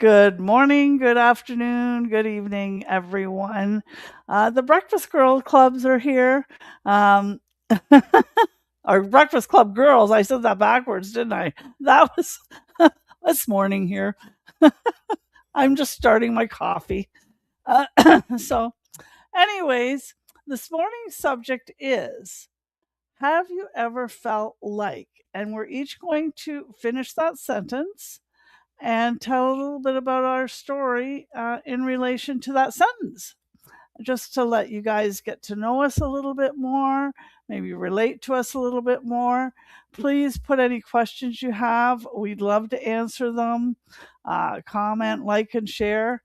Good morning, good afternoon, good evening, everyone. The Breakfast Girl Clubs are here. Um, or Breakfast Club Girls. I said that backwards, didn't I? That was this morning here. I'm just starting my coffee. So, anyways, this morning's subject is, have you ever felt like? And we're each going to finish that sentence and tell a little bit about our story in relation to that sentence, just to let you guys get to know us a little bit more, maybe relate to us a little bit more. Please put any questions you have. We'd love to answer them. Comment, like, and share.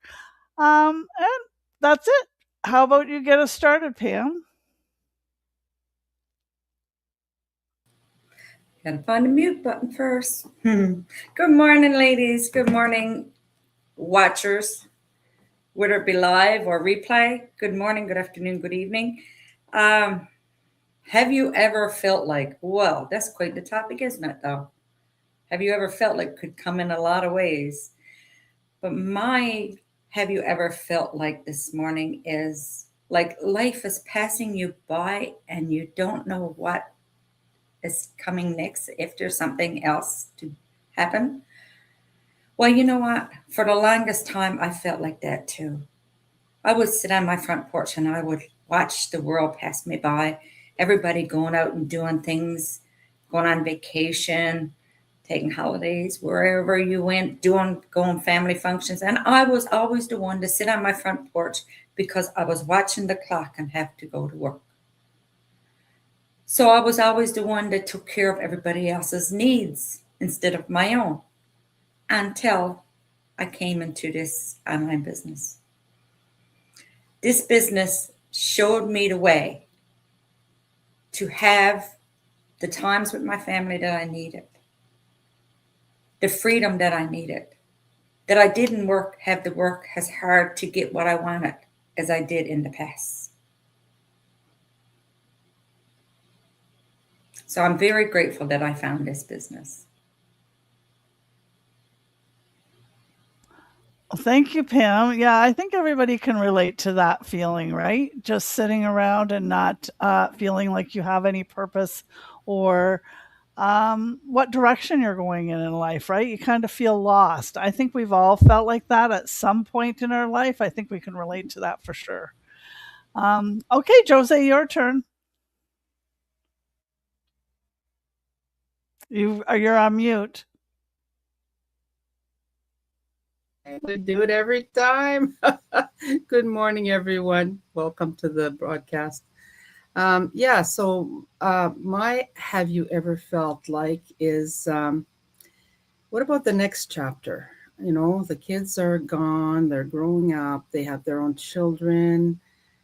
And that's it. How about you get us started, Pam? Gotta find the mute button first. Good morning, ladies. Good morning, watchers, whether it be live or replay. Good morning, good afternoon, good evening. Um, have you ever felt like, well, that's quite the topic, isn't it, though? Have you ever felt like could come in a lot of ways? But my have you ever felt like this morning is like life is passing you by and you don't know what is coming next if there's something else to happen. Well, you know what? For the longest time, I felt like that too. I would sit on my front porch and I would watch the world pass me by. Everybody going out and doing things, going on vacation, taking holidays, wherever you went, going family functions. And I was always the one to sit on my front porch because I was watching the clock and have to go to work. So I was always the one that took care of everybody else's needs instead of my own until I came into this online business. This business showed me the way to have the times with my family that I needed, the freedom that I needed, that I didn't have to work as hard to get what I wanted as I did in the past. So I'm very grateful that I found this business. Well, thank you, Pam. Yeah, I think everybody can relate to that feeling, right? Just sitting around and not feeling like you have any purpose or what direction you're going in life, right? You kind of feel lost. I think we've all felt like that at some point in our life. I think we can relate to that for sure. Okay, Jose, your turn. You're on mute. We do it every time. Good morning, everyone. Welcome to the broadcast. Yeah, so my have you ever felt like is what about the next chapter? You know, the kids are gone, they're growing up, they have their own children,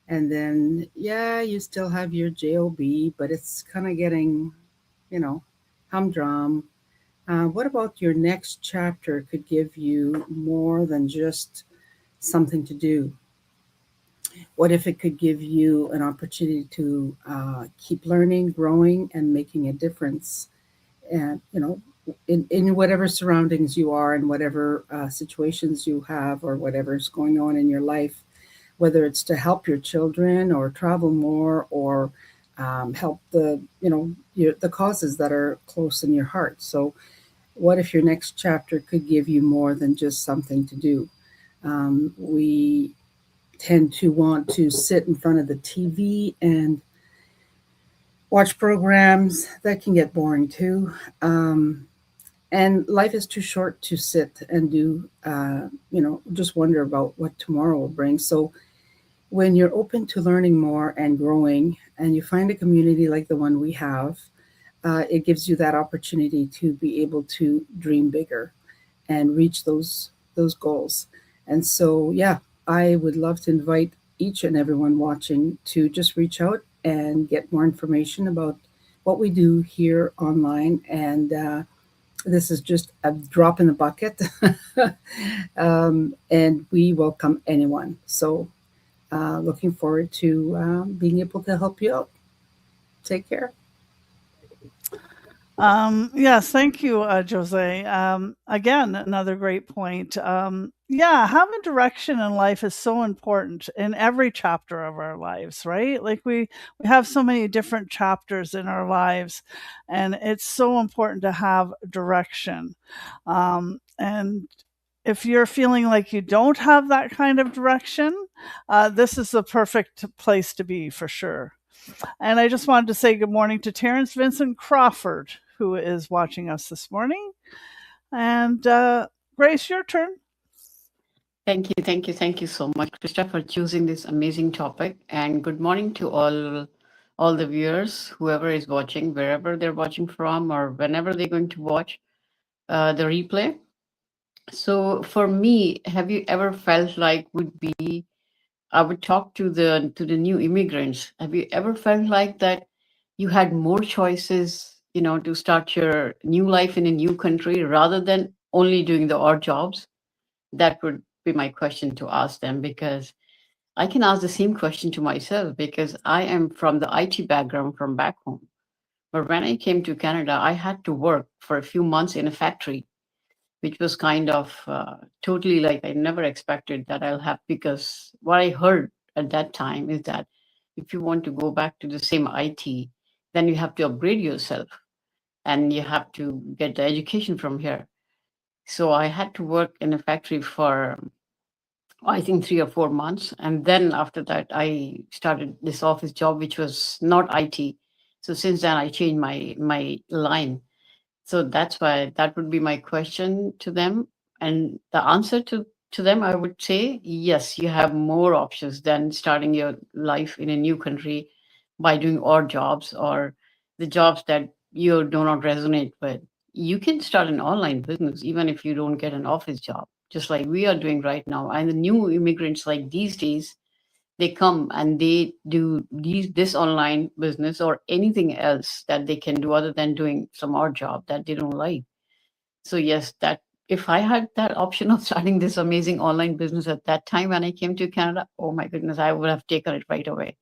and then, yeah, you still have your job, but it's kind of getting, you know, humdrum. What about your next chapter could give you more than just something to do? What if it could give you an opportunity to keep learning, growing, and making a difference? And, you know, in whatever surroundings you are and whatever situations you have or whatever's going on in your life, whether it's to help your children or travel more or help the causes that are close in your heart. So what if your next chapter could give you more than just something to do? We tend to want to sit in front of the TV and watch programs that can get boring too. And life is too short to sit and do, just wonder about what tomorrow will bring. So when you're open to learning more and growing, and you find a community like the one we have, it gives you that opportunity to be able to dream bigger and reach those goals. And so, yeah, I would love to invite each and everyone watching to just reach out and get more information about what we do here online. And this is just a drop in the bucket, and we welcome anyone. So, looking forward to being able to help you out. Take care. Yes, thank you, Jose. Again, another great point. Yeah, having direction in life is so important in every chapter of our lives, right? Like we have so many different chapters in our lives, and it's so important to have direction. And if you're feeling like you don't have that kind of direction, this is the perfect place to be for sure. And I just wanted to say good morning to Terrence Vincent Crawford, who is watching us this morning. And Grace, your turn. Thank you so much, Krista, for choosing this amazing topic. And good morning to all the viewers, whoever is watching, wherever they're watching from, or whenever they're going to watch the replay. So, for me, have you ever felt like would be I would talk to the new immigrants. Have you ever felt like that you had more choices, to start your new life in a new country rather than only doing the odd jobs? That would be my question to ask them, because I can ask the same question to myself because I am from the IT background from back home. But when I came to Canada, I had to work for a few months in a factory, which was kind of totally like I never expected that I'll have, because what I heard at that time is that if you want to go back to the same IT, then you have to upgrade yourself and you have to get the education from here. So I had to work in a factory for I think 3 or 4 months. And then after that, I started this office job, which was not IT. So since then, I changed my line. So that's why that would be my question to them. And the answer to them, I would say, yes, you have more options than starting your life in a new country by doing odd jobs or the jobs that you do not resonate with. You can start an online business even if you don't get an office job, just like we are doing right now. And the new immigrants, like these days, they come and they do this online business or anything else that they can do other than doing some odd job that they don't like. So yes, that if I had that option of starting this amazing online business at that time when I came to Canada, oh my goodness, I would have taken it right away.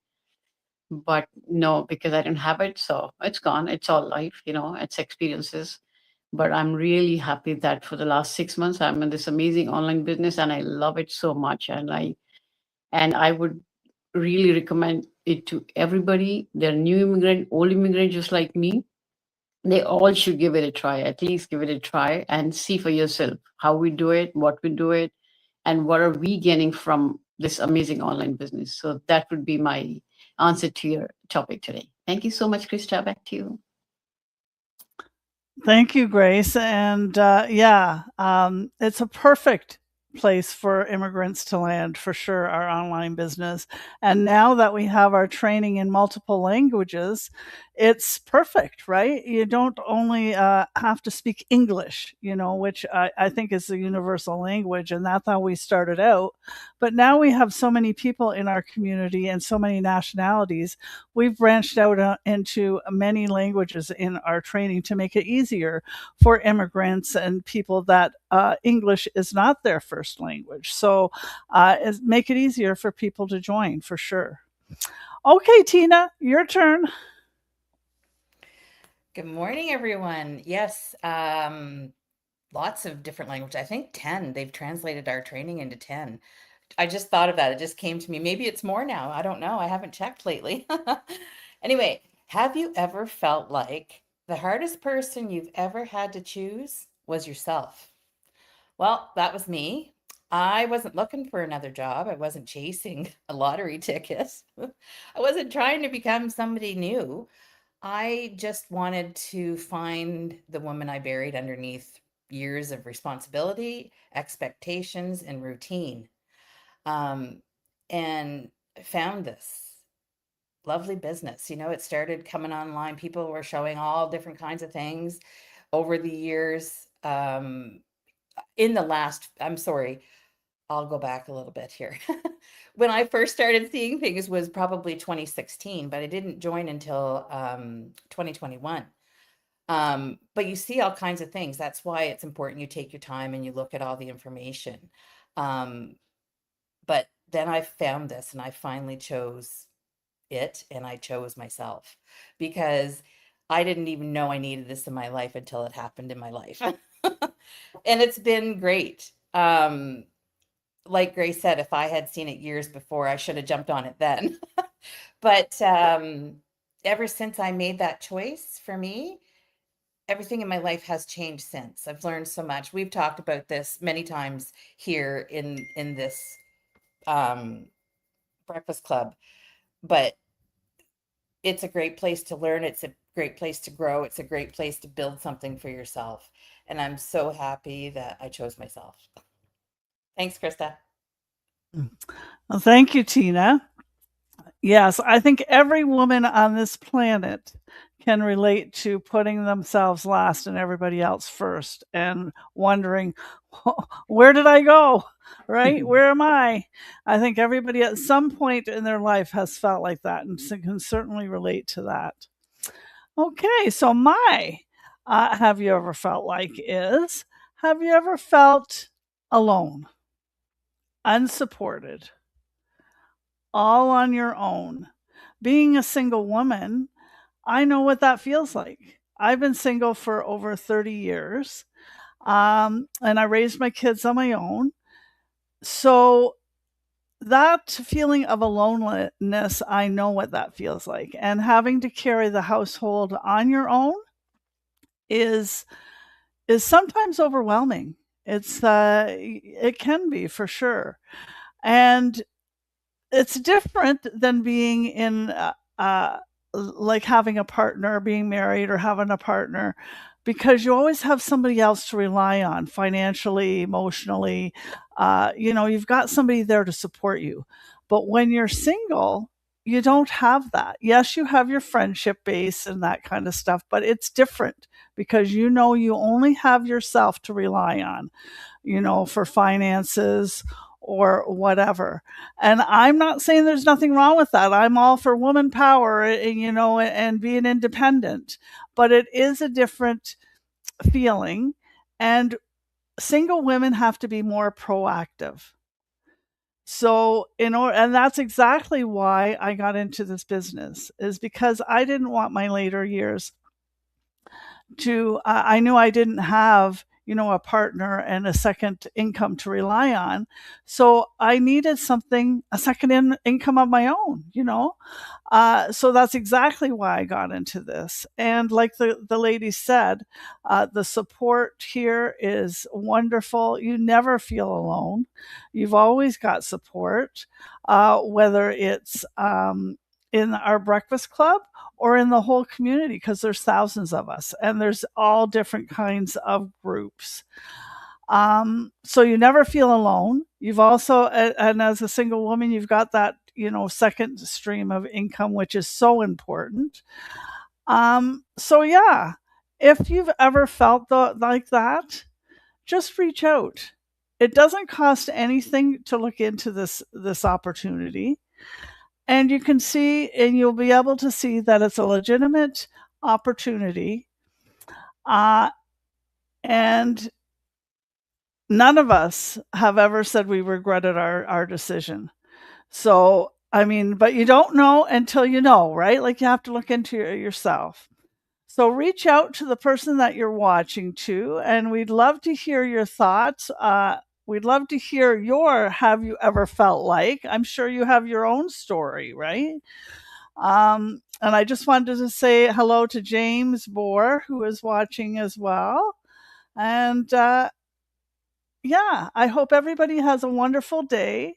But no, because I didn't have it, so it's gone. It's all life, it's experiences. But I'm really happy that for the last 6 months I'm in this amazing online business and I love it so much. And I would really recommend it to everybody. They're new immigrant, old immigrant, just like me. They all should give it a try. At least give it a try and see for yourself how we do it, what we do it, and what are we getting from this amazing online business. So that would be my answer to your topic today. Thank you so much, Krista. Back to you. Thank you, Grace. And yeah, it's a perfect place for immigrants to land for sure, our online business. And now that we have our training in multiple languages, it's perfect, right? You don't only have to speak English, which I think is the universal language. And that's how we started out. But now we have so many people in our community and so many nationalities. We've branched out into many languages in our training to make it easier for immigrants and people that English is not their first language. So make it easier for people to join for sure. Okay, Tina, your turn. Good morning, everyone. Yes, lots of different languages. I think 10. They've translated our training into 10. I just thought of that. It just came to me. Maybe it's more now. I don't know. I haven't checked lately. Anyway, have you ever felt like the hardest person you've ever had to choose was yourself? Well, that was me. I wasn't looking for another job. I wasn't chasing a lottery ticket. I wasn't trying to become somebody new. I just wanted to find the woman I buried underneath years of responsibility, expectations, and routine. Um, and found this lovely business. It started coming online. People were showing all different kinds of things over the years. In the last, I'm sorry, I'll go back a little bit here. When I first started seeing things was probably 2016, but I didn't join until 2021. But you see all kinds of things. That's why it's important you take your time and you look at all the information. Um, but then I found this and I finally chose it and I chose myself because I didn't even know I needed this in my life until it happened in my life. And it's been great. Like Grace said, if I had seen it years before, I should have jumped on it then. But ever since I made that choice for me, everything in my life has changed since. I've learned so much. We've talked about this many times here in this breakfast club, but it's a great place to learn. It's a great place to grow. It's a great place to build something for yourself. And I'm so happy that I chose myself. Thanks, Krista. Well, thank you, Tina. Yes, I think every woman on this planet can relate to putting themselves last and everybody else first and wondering, where did I go? Right? Where am I? I think everybody at some point in their life has felt like that and can certainly relate to that. Okay, so my have you ever felt like is, have you ever felt alone, unsupported, all on your own? Being a single woman, I know what that feels like. I've been single for over 30 years, and I raised my kids on my own. So that feeling of aloneness, I know what that feels like. And having to carry the household on your own is sometimes overwhelming. It can be for sure, and it's different than being in like having a partner, being married, or having a partner, because you always have somebody else to rely on financially, emotionally. You've got somebody there to support you. But when you're single, you don't have that. Yes, you have your friendship base and that kind of stuff, but it's different because you only have yourself to rely on, for finances or whatever. And I'm not saying there's nothing wrong with that. I'm all for woman power, and being independent. But it is a different feeling. And single women have to be more proactive. So, and that's exactly why I got into this business, is because I didn't want my later years I knew I didn't have, a partner and a second income to rely on. So I needed a second income of my own, so that's exactly why I got into this. And like the lady said, the support here is wonderful. You never feel alone. You've always got support, whether it's in our breakfast club or in the whole community, because there's thousands of us and there's all different kinds of groups. So you never feel alone. You've also, and as a single woman, you've got that, second stream of income, which is so important. So yeah, if you've ever felt like that, just reach out. It doesn't cost anything to look into this opportunity. And you can see, and you'll be able to see that it's a legitimate opportunity. And none of us have ever said we regretted our decision. So, but you don't know until you know, right? Like you have to look into yourself. So reach out to the person that you're watching to, and we'd love to hear your thoughts. We'd love to hear have you ever felt like? I'm sure you have your own story, right? And I just wanted to say hello to James Bohr, who is watching as well. And yeah, I hope everybody has a wonderful day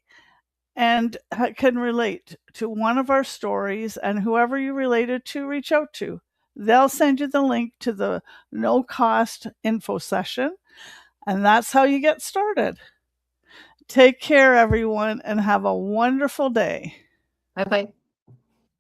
and can relate to one of our stories, and whoever you related to, reach out to. They'll send you the link to the no cost info session, and that's how you get started. Take care, everyone, and have a wonderful day. Bye bye.